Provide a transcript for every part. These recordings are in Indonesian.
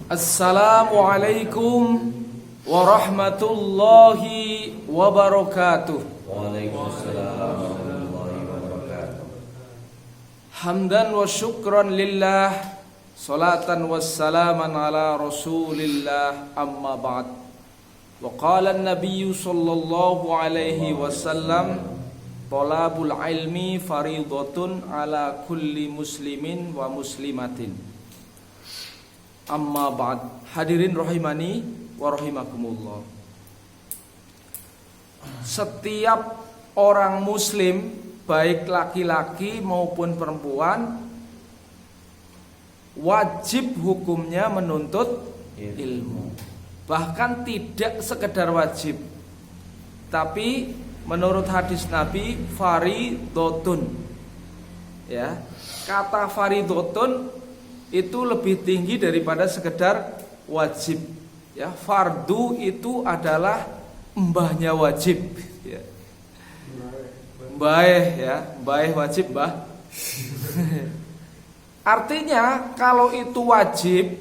Assalamualaikum warahmatullahi wabarakatuh. Waalaikumsalam warahmatullahi wabarakatuh. Hamdan wa syukran lillah, salatan wassalaman ala rasulillah, amma ba'd. Wa qala an-nabiy sallallahu alaihi wasallam, talabul ilmi faridatun ala kulli muslimin wa muslimatin. Amma ba'd. Hadirin rahimani wa rahimakumullah. Setiap orang muslim, baik laki-laki maupun perempuan, wajib hukumnya menuntut ilmu. Bahkan tidak sekedar wajib, tapi menurut hadis Nabi, faridotun. Ya, kata faridotun itu lebih tinggi daripada sekedar wajib. Ya, fardu itu adalah mbahnya wajib. Ya. Mbah wajib, mbah. Artinya kalau itu wajib,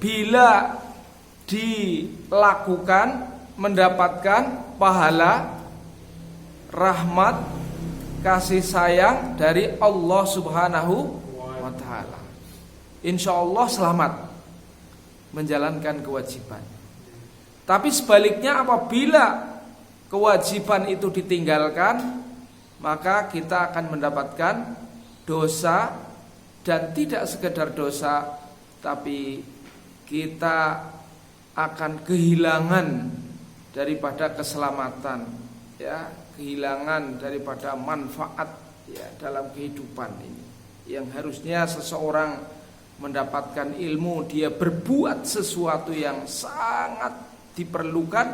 bila dilakukan mendapatkan pahala, rahmat, kasih sayang dari Allah Subhanahu wa ta'ala. Insya Allah selamat menjalankan kewajiban. Tapi sebaliknya, apabila kewajiban itu ditinggalkan, maka kita akan mendapatkan dosa. Dan tidak sekedar dosa, tapi kita akan kehilangan daripada keselamatan, ya, kehilangan daripada manfaat, ya, dalam kehidupan ini. Yang harusnya seseorang mendapatkan ilmu, dia berbuat sesuatu yang sangat diperlukan,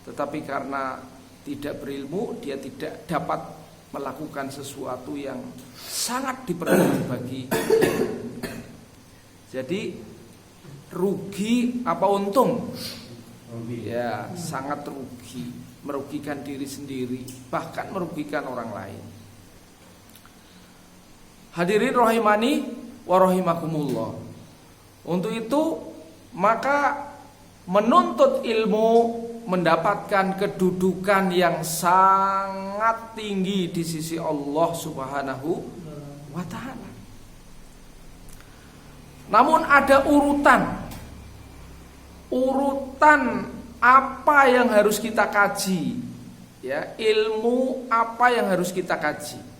tetapi karena tidak berilmu, dia tidak dapat melakukan sesuatu yang sangat diperlukan bagi. Jadi rugi apa untung? Ya, sangat rugi, merugikan diri sendiri, bahkan merugikan orang lain. Hadirin rahimani wa rahimakumullah. Untuk itu maka menuntut ilmu mendapatkan kedudukan yang sangat tinggi di sisi Allah Subhanahu wa ta'ala. Namun ada urutan apa yang harus kita kaji, ya, ilmu apa yang harus kita kaji.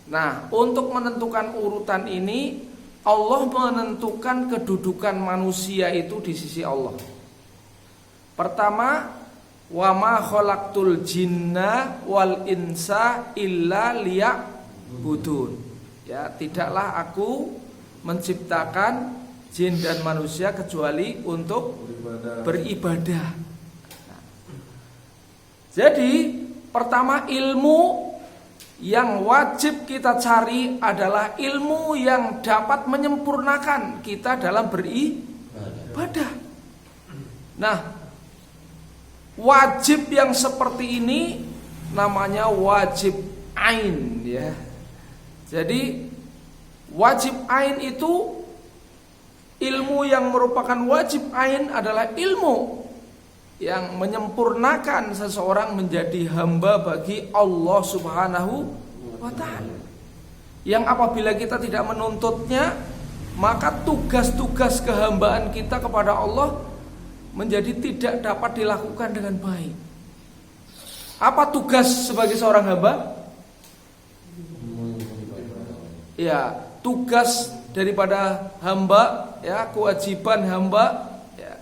Nah, untuk menentukan urutan ini, Allah menentukan kedudukan manusia itu di sisi Allah. Pertama, wa ma khalaqtul jinna wal insa illa liya'budun. Ya, tidaklah aku menciptakan jin dan manusia kecuali untuk beribadah. Nah, jadi pertama, ilmu yang wajib kita cari adalah ilmu yang dapat menyempurnakan kita dalam beribadah. Nah, wajib yang seperti ini namanya wajib ain, ya. Jadi wajib ain itu, ilmu yang merupakan wajib ain adalah ilmu yang menyempurnakan seseorang menjadi hamba bagi Allah Subhanahu wa ta'ala. Yang apabila kita tidak menuntutnya, maka tugas-tugas kehambaan kita kepada Allah menjadi tidak dapat dilakukan dengan baik. Apa tugas sebagai seorang hamba? Ya, tugas daripada hamba, ya, kewajiban hamba, ya,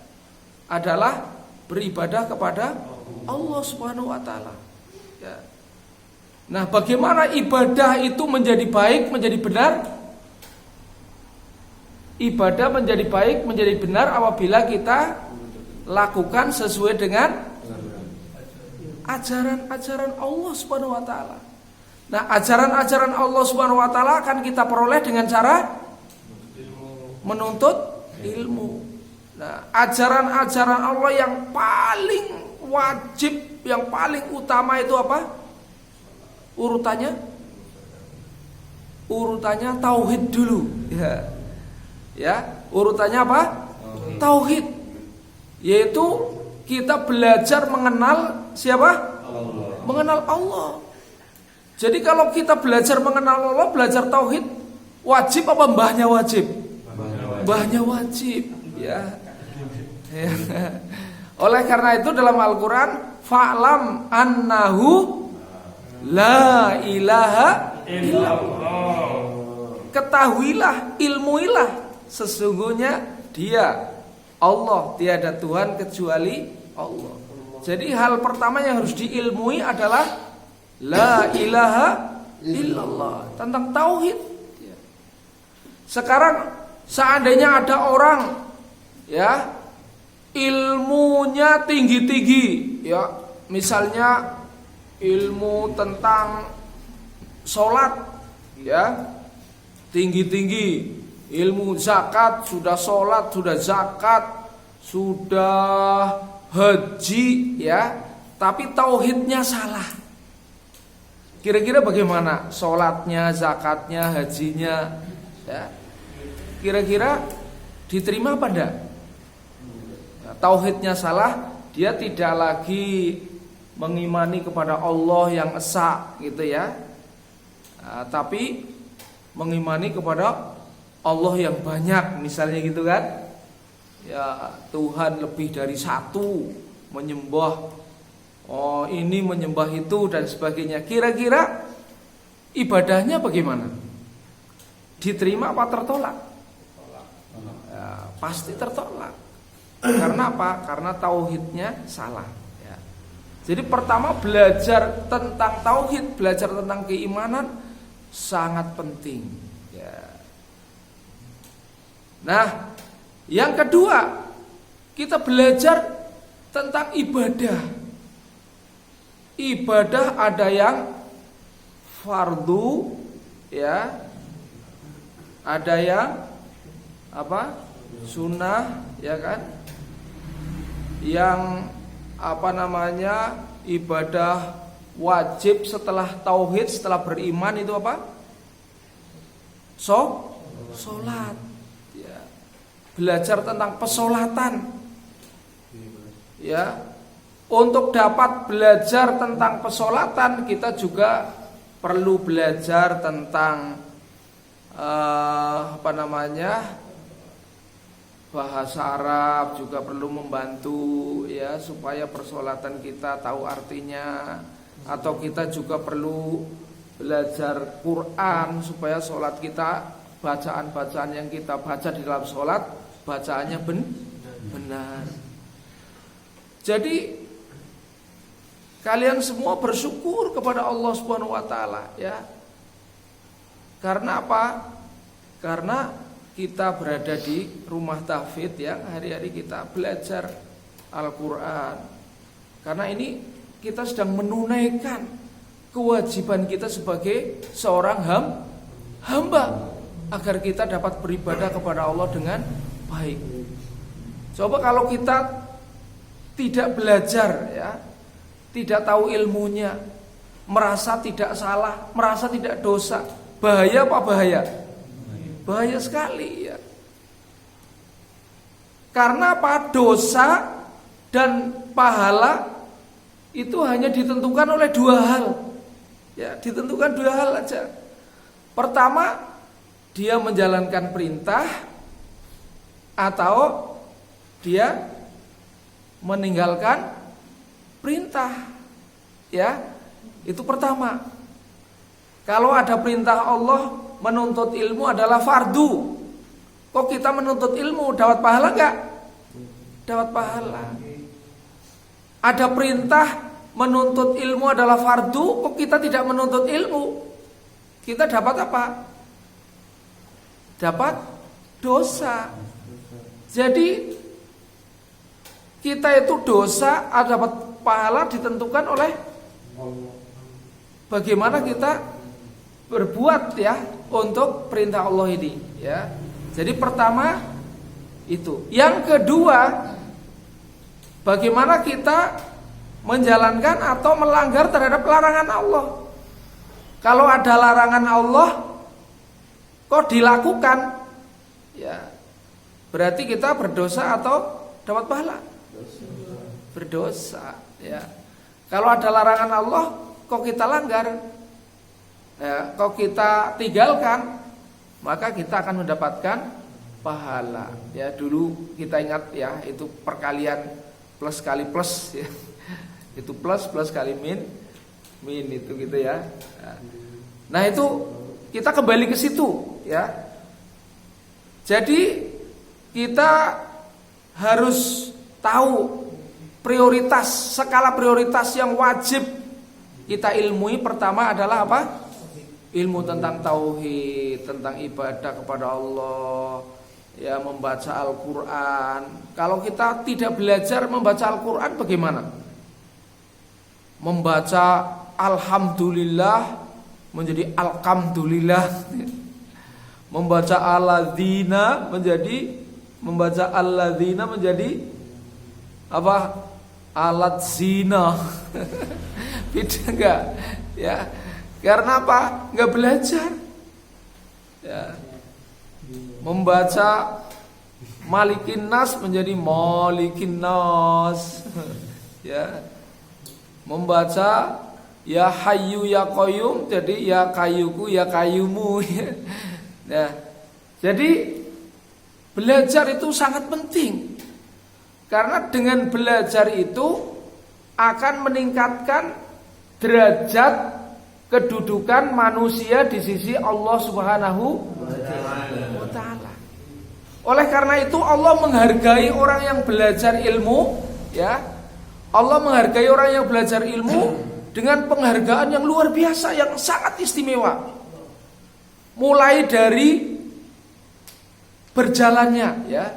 adalah beribadah kepada Allah Subhanahu wa ta'ala, ya. Nah, bagaimana ibadah itu menjadi baik, menjadi benar? Ibadah menjadi baik, menjadi benar apabila kita lakukan sesuai dengan ajaran-ajaran Allah Subhanahu wa ta'ala. Nah, ajaran-ajaran Allah Subhanahu wa ta'ala akan kita peroleh dengan cara menuntut ilmu. Nah, ajaran-ajaran Allah yang paling wajib, yang paling utama itu apa? Urutannya tauhid dulu, ya. Ya, urutannya apa? Tauhid. Yaitu kita belajar mengenal siapa? Allah. Mengenal Allah. Jadi kalau kita belajar mengenal Allah, belajar tauhid, wajib apa mbahnya wajib? Mbahnya wajib, ya. Ya. Oleh karena itu dalam Al-Qur'an, fa'lam annahu la ilaha illallah. Ketahuilah, ilmuilah, sesungguhnya Dia Allah, tiada Tuhan kecuali Allah. Jadi hal pertama yang harus diilmui adalah la ilaha illallah, tentang tauhid. Sekarang seandainya ada orang ya ilmunya tinggi-tinggi, ya misalnya ilmu tentang sholat, ya tinggi-tinggi, ilmu zakat, sudah sholat, sudah zakat, sudah haji, ya tapi tauhidnya salah. Kira-kira bagaimana sholatnya, zakatnya, hajinya, ya kira-kira diterima apa enggak? Tauhidnya salah, dia tidak lagi mengimani kepada Allah yang esa gitu ya, tapi mengimani kepada Allah yang banyak, misalnya gitu kan. Ya Tuhan lebih dari satu, menyembah ini menyembah itu dan sebagainya. Kira-kira ibadahnya bagaimana? Diterima apa tertolak? Ya, pasti tertolak. Karena apa? Karena tauhidnya salah, ya. Jadi pertama belajar tentang tauhid, belajar tentang keimanan sangat penting, ya. Nah, yang kedua, kita belajar tentang ibadah. Ibadah ada yang fardu, ya. Ada yang apa? Sunnah, ya kan? Yang ibadah wajib setelah tauhid, setelah beriman itu apa? Sholat, ya. Belajar tentang pesolatan, ya. Untuk dapat belajar tentang pesolatan, kita juga perlu belajar tentang bahasa Arab, juga perlu membantu ya supaya persolatan kita tahu artinya. Atau kita juga perlu belajar Quran supaya sholat kita, bacaan-bacaan yang kita baca di dalam sholat, bacaannya benar. Jadi kalian semua bersyukur kepada Allah Subhanahu wa taala, ya. Karena apa? Karena kita berada di rumah tahfidz yang hari-hari kita belajar Al-Quran. Karena ini kita sedang menunaikan kewajiban kita sebagai seorang hamba, agar kita dapat beribadah kepada Allah dengan baik. Coba kalau kita tidak belajar, ya, tidak tahu ilmunya, merasa tidak salah, merasa tidak dosa, bahaya apa bahaya? Bahaya sekali, ya. Karena apa? Dosa dan pahala itu hanya ditentukan oleh dua hal. Ya, ditentukan dua hal aja. Pertama, dia menjalankan perintah atau dia meninggalkan perintah. Ya, itu pertama. Kalau ada perintah Allah, menuntut ilmu adalah fardu. Kok kita menuntut ilmu dapat pahala enggak? Dapat pahala. Ada perintah menuntut ilmu adalah fardu, kok kita tidak menuntut ilmu? Kita dapat apa? Dapat dosa. Jadi kita itu dosa, dapat pahala ditentukan oleh bagaimana kita berbuat, ya, untuk perintah Allah ini, ya. Jadi pertama itu. Yang kedua, bagaimana kita menjalankan atau melanggar terhadap larangan Allah. Kalau ada larangan Allah kok dilakukan, ya, berarti kita berdosa atau dapat pahala? Berdosa, ya. Kalau ada larangan Allah, kok kita langgar, ya, kok kita tinggalkan, maka kita akan mendapatkan pahala. Ya, dulu kita ingat ya, itu perkalian plus kali plus, ya. Itu plus kali min itu gitu ya. Nah itu kita kembali ke situ, ya. Jadi kita harus tahu prioritas, skala prioritas yang wajib kita ilmui. Pertama adalah apa? Ilmu tentang tauhid, tentang ibadah kepada Allah, ya, membaca Al-Quran. Kalau kita tidak belajar membaca Al-Quran bagaimana? Membaca Alhamdulillah menjadi Alhamdulillah. Membaca Alladzina menjadi apa? Alat zina. Beda enggak? Ya. Karena apa? Enggak belajar. Ya. Membaca Malikin Nas menjadi Malikin Nas. Ya. Membaca Ya Hayyu Ya Qayyum jadi Ya Kayyuku Ya Kayyumu. Nah, jadi belajar itu sangat penting. Karena dengan belajar itu akan meningkatkan derajat kedudukan manusia di sisi Allah Subhanahu wa taala. Oleh karena itu Allah menghargai orang yang belajar ilmu, ya. Allah menghargai orang yang belajar ilmu dengan penghargaan yang luar biasa, yang sangat istimewa. Mulai dari berjalannya, ya.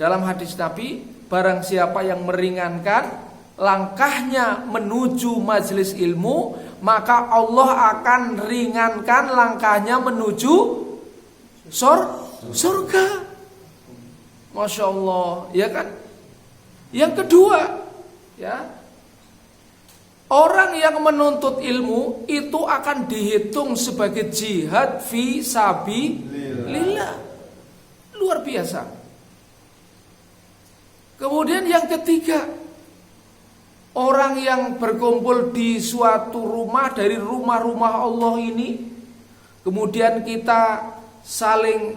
Dalam hadis Nabi, barang siapa yang meringankan langkahnya menuju majelis ilmu, maka Allah akan ringankan langkahnya menuju surga. Masya Allah, ya kan? Yang kedua, ya, orang yang menuntut ilmu itu akan dihitung sebagai jihad fi sabilillah. Luar biasa. Kemudian yang ketiga, orang yang berkumpul di suatu rumah dari rumah-rumah Allah ini, kemudian kita saling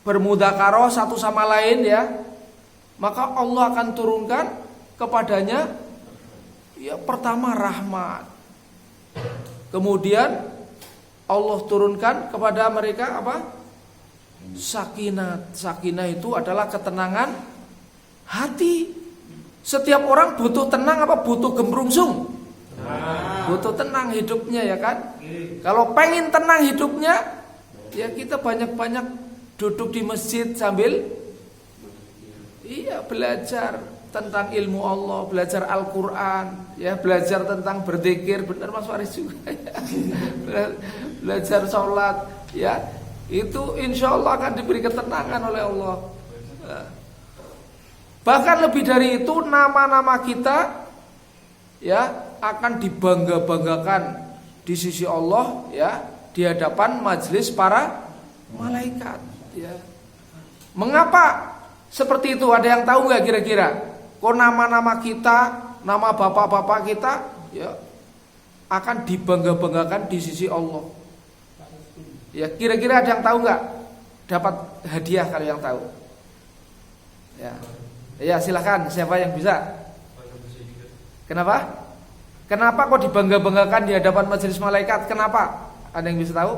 bermudzakarah satu sama lain, ya, maka Allah akan turunkan kepadanya, ya, pertama rahmat. Kemudian Allah turunkan kepada mereka apa? Sakinah. Sakinah itu adalah ketenangan hati. Setiap orang butuh tenang apa butuh gemrungsung? Butuh tenang hidupnya, ya kan? Kalau pengen tenang hidupnya, ya kita banyak-banyak duduk di masjid sambil belajar tentang ilmu Allah, belajar Al-Quran, ya, belajar tentang berzikir, benar Mas Faris juga, ya. Belajar sholat, ya, itu insya Allah akan diberi ketenangan oleh Allah. Bahkan lebih dari itu, nama-nama kita, ya, akan dibangga-banggakan di sisi Allah, ya, di hadapan majelis para malaikat, ya. Mengapa seperti itu? Ada yang tahu nggak kira-kira? Kok nama-nama kita, nama bapak-bapak kita, ya, akan dibangga-banggakan di sisi Allah? Ya, kira-kira ada yang tahu nggak? Dapat hadiah kalau yang tahu. Ya, silakan. Siapa yang bisa? Kenapa? Kenapa kok dibangga-banggakan di hadapan majelis malaikat? Kenapa? Ada yang bisa tahu?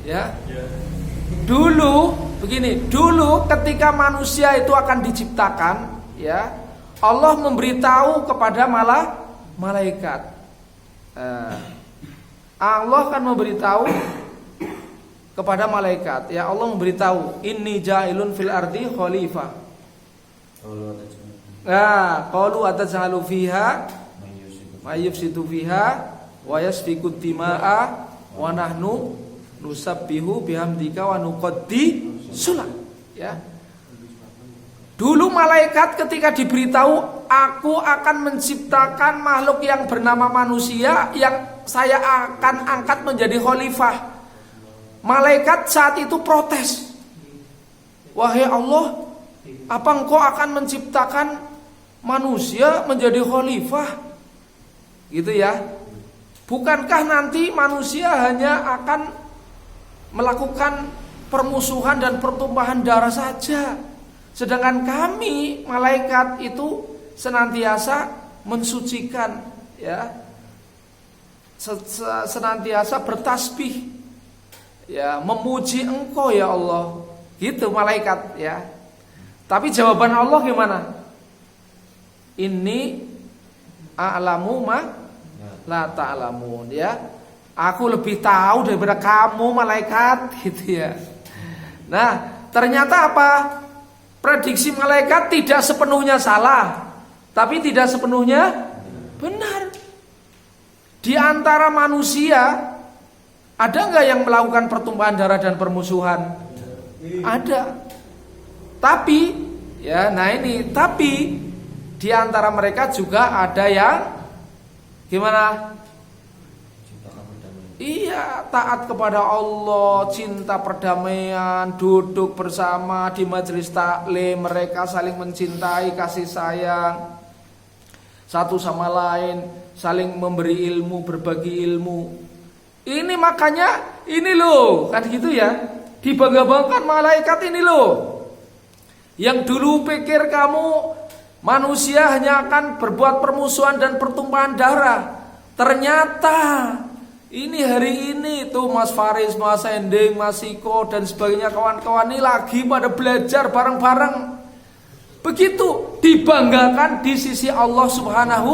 Ya. Dulu begini, dulu ketika manusia itu akan diciptakan, ya, Allah memberitahu kepada malaikat. Allah akan memberitahu kepada malaikat, ya, Allah memberitahu, inni ja'ilun fil ardi khalifah. Qalu ataj'alu fiha may yufsidu fiha wa yasfiku dima'a wa nahnu nusabbihu bihamdika wa nuqaddisu lak, ya. Dulu malaikat ketika diberitahu aku akan menciptakan makhluk yang bernama manusia yang saya akan angkat menjadi khalifah. malaikat saat itu protes. Wahai Allah, apa engkau akan menciptakan manusia menjadi khalifah? Gitu ya. Bukankah nanti manusia hanya akan melakukan permusuhan dan pertumpahan darah saja, sedangkan kami malaikat itu senantiasa mensucikan, ya, senantiasa bertasbih, ya, memuji engkau ya Allah. Gitu malaikat, ya. Tapi jawaban Allah gimana? Inni a'lamu ma la ta'lamun, ya. Aku lebih tahu daripada kamu malaikat, gitu ya. Nah, ternyata apa? Prediksi malaikat tidak sepenuhnya salah, tapi tidak sepenuhnya benar. Di antara manusia ada nggak yang melakukan pertumpahan darah dan permusuhan? Ada. Tapi, ya, nah ini, tapi di antara mereka juga ada yang gimana? Iya, taat kepada Allah, cinta perdamaian, duduk bersama di majelis taklim, mereka saling mencintai, kasih sayang satu sama lain, saling memberi ilmu, berbagi ilmu. Ini makanya ini loh, kan gitu ya. Dibangga-banggakan malaikat ini loh. Yang dulu pikir kamu manusia hanya akan berbuat permusuhan dan pertumpahan darah, ternyata ini hari ini tuh Mas Faris, Mas Ending, Mas Iko dan sebagainya, kawan-kawan ini lagi pada belajar bareng-bareng. Begitu dibanggakan di sisi Allah Subhanahu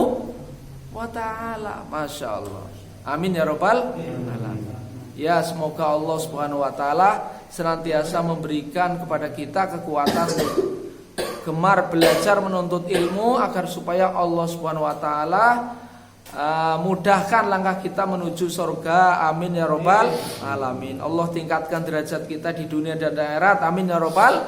wa ta'ala. Masya Allah. Amin ya rabbal alamin. Ya, semoga Allah Subhanahu wa ta'ala senantiasa memberikan kepada kita kekuatan gemar belajar menuntut ilmu, agar supaya Allah Subhanahu wa ta'ala mudahkan langkah kita menuju surga. Amin ya rabbal alamin. Allah tingkatkan derajat kita di dunia dan akhirat. Amin ya rabbal.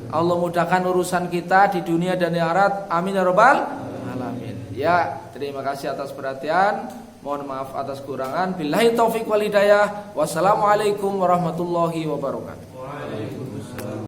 Allah mudahkan urusan kita di dunia dan akhirat. Amin ya rabbal alamin. Ya, terima kasih atas perhatian. Mohon maaf atas kurangan. Billahi taufiq wal hidayah. Wassalamualaikum warahmatullahi wabarakatuh.